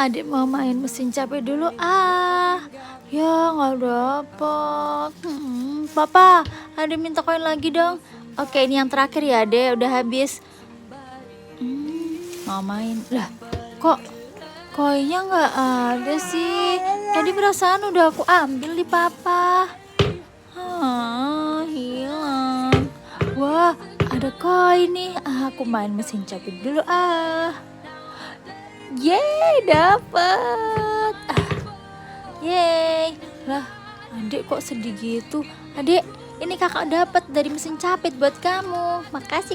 Adik mau main mesin capek dulu. Ya nggak dapet. Papa, adik minta koin lagi dong. Oke, ini yang terakhir ya, Dek. Udah habis. Mau main. Lah, kok koinnya nggak ada sih? Tadi perasaan udah aku ambil di Papa. Hilang. Wah, ada koin nih. Aku main mesin capit dulu. Yeay, dapet. Yeay. Lah, adik kok sedih gitu? Adik, ini kakak dapat dari mesin capit buat kamu. Makasih.